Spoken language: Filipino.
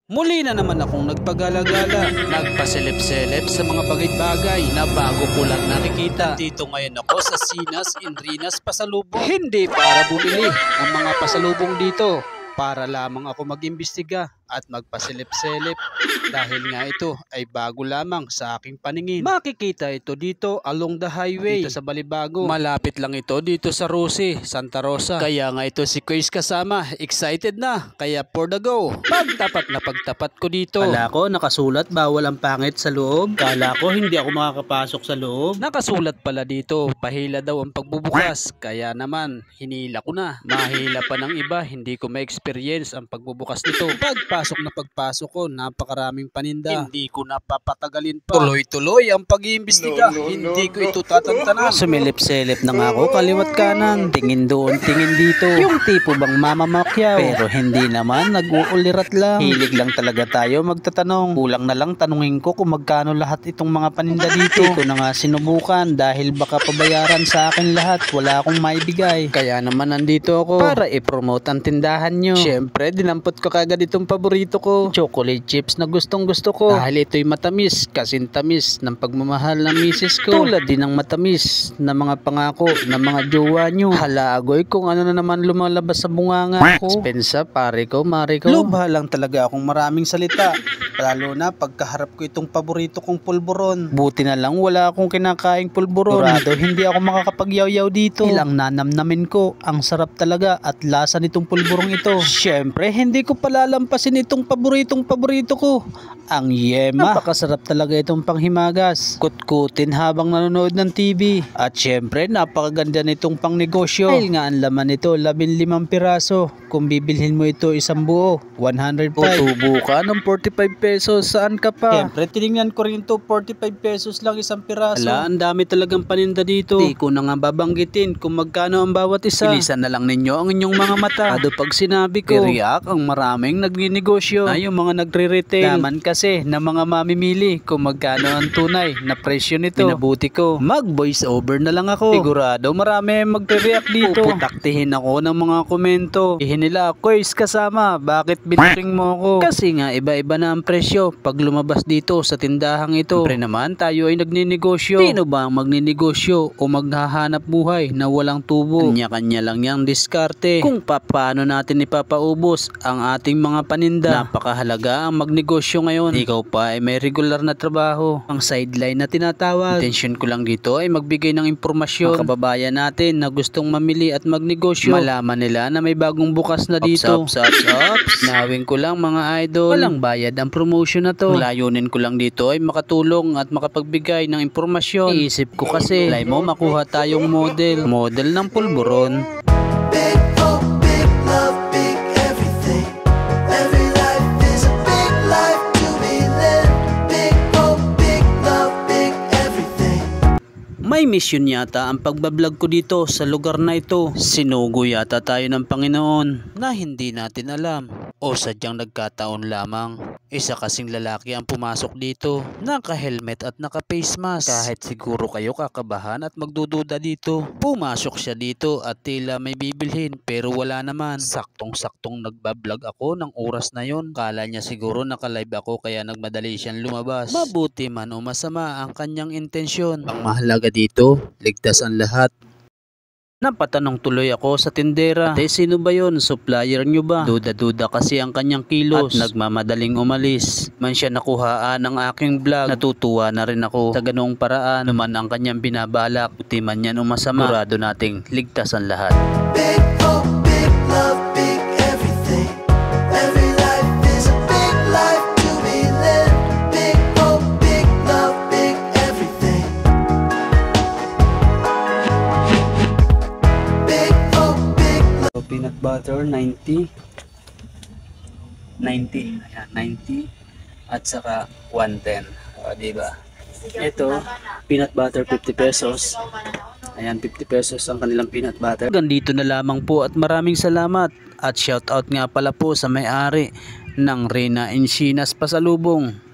Muli na naman akong nagpagala-gala, nagpaseleb-seleb sa mga bagay-bagay na bago ko lang nakikita. Dito ngayon ako sa Sinas Indrinas Pasalubong. Hindi para bumili ng mga pasalubong dito, para lamang ako mag-imbestiga at magpaseleb-seleb dahil nga ito ay bago lamang sa aking paningin. Makikita ito dito along the highway dito sa Balibago. Malapit lang ito dito sa Rosie, Santa Rosa. Kaya nga ito si Kuis kasama, excited na, kaya for the go. Pagtapat ko dito. Kala ko nakasulat bawal ang pangit sa loob. Kala ko hindi ako makakapasok sa loob. Nakasulat pala dito, pahila daw ang pagbubukas. Kaya naman, hinila ko na. Mahila pa ng iba, hindi ko ma-experience ang pagbubukas nito. Pagpasok ko, napakaraming paninda. Hindi ko napapatagalin pa. Tuloy-tuloy ang pag-iimbestiga. Hindi ko ito tatantanan. Sumilip-selip na nga ako kaliwat kanan. Tingin doon, tingin dito. Yung tipo bang mamamakyaw. Pero hindi naman, nag-uulirat lang. Hilig lang talaga tayo magtatanong. Kulang na lang tanungin ko kung magkano lahat itong mga paninda dito. Hindi ko na nga sinubukan dahil baka pabayaran sa akin lahat. Wala akong maibigay. Kaya naman nandito ako para i-promote ang tindahan nyo. Siyempre, dinampot ko kagad itong paborito ko, chocolate chips na gustong gusto ko dahil ito'y matamis, kasing tamis ng pagmamahal ng misis ko, tulad din ng matamis na mga pangako ng mga jowa nyo. Hala agoy kung ano na naman lumalabas sa bunganga ko. Spensa, pare ko, mare ko, lubha lang talaga akong maraming salita, lalo na pagkaharap ko itong paborito kong pulburon. Buti na lang wala akong kinakaing pulburon. Durado hindi ako makakapagyaw-yaw dito. Ilang nanamnamin ko, ang sarap talaga at lasa nitong pulburong ito. Siyempre hindi ko palalampasin itong paborito ko, ang yema. Napakasarap talaga itong panghimagas. Kutkutin habang nanonood ng TV. At syempre napakaganda nitong pangnegosyo dahil nga ang laman nito 15 piraso. Kung bibilhin mo ito isang buo, 105. Tubo ka ng 45 pesos, saan ka pa? Syempre tinignan ko rin ito, 45 pesos lang isang piraso. Ala, ang dami talagang paninda dito. Di ko na nga babanggitin kung magkano ang bawat isa. Ilisan na lang ninyo ang inyong mga mata. Ado pag sinabi ko, tiriyak ang maraming nagninegosyo na yung mga nagre-retail. Naman kasi na mga mamimili kung magkano ang tunay na presyo nito. Pinabuti ko, mag-voice over na lang ako. Sigurado marami magre-react dito. Puputaktihin ako ng mga komento. Nila, Kuis kasama, bakit biniring mo ako? Kasi nga iba-iba na ang presyo pag lumabas dito sa tindahang ito. Siyempre naman tayo ay nagninegosyo. Sino ba ang magninegosyo o maghahanap buhay na walang tubo? Kanya-kanya lang yang diskarte kung paano natin ipapaubos ang ating mga paninda. Napakahalaga ang magnegosyo ngayon. Ikaw pa ay may regular na trabaho, ang sideline na tinatawag. Intention ko lang dito ay magbigay ng impormasyon mga kababayan natin na gustong mamili at magnegosyo. Malaman nila na may bagong bukas na dito. Ops. Nawin ko lang mga idol, walang bayad ang promotion na to. Layunin ko lang dito ay makatulong at makapagbigay ng impormasyon. Iisip ko kasi, lay mo makuha tayong model ng pulburon. May mission yata ang pagbablog ko dito sa lugar na ito. Sinugo yata tayo ng Panginoon na hindi natin alam o sadyang nagkataon lamang. Isa kasing lalaki ang pumasok dito, naka-helmet at naka-face mask. Kahit siguro kayo kakabahan at magdududa dito. Pumasok siya dito at tila may bibilhin pero wala naman. Saktong-saktong nagbablog ako ng oras na yon. Kala niya siguro naka-live ako kaya nagmadali siyang lumabas. Mabuti man o masama ang kanyang intensyon. Ang mahalaga dito, ligtas ang lahat. Napatanong tuloy ako sa tindera, ate sino ba yon? Supplier nyo ba? Duda-duda kasi ang kanyang kilos at nagmamadaling umalis. Man siya nakuhaan ng aking vlog, natutuwa na rin ako sa ganoong paraan. Naman ang kanyang binabalak, buti man yan o masama, sigurado nating ligtas ang lahat. Big hope, big love, big everything. Every life is a big life to be lived. Big hope, big love, big everything. Peanut butter 90. Ayan, 90 at saka 110. Diba? Ito, peanut butter 50 pesos. Ayan, 50 pesos ang kanilang peanut butter. Ganito na lamang po at maraming salamat. At shout out nga pala po sa may-ari ng Reyna Encinas Pasalubong.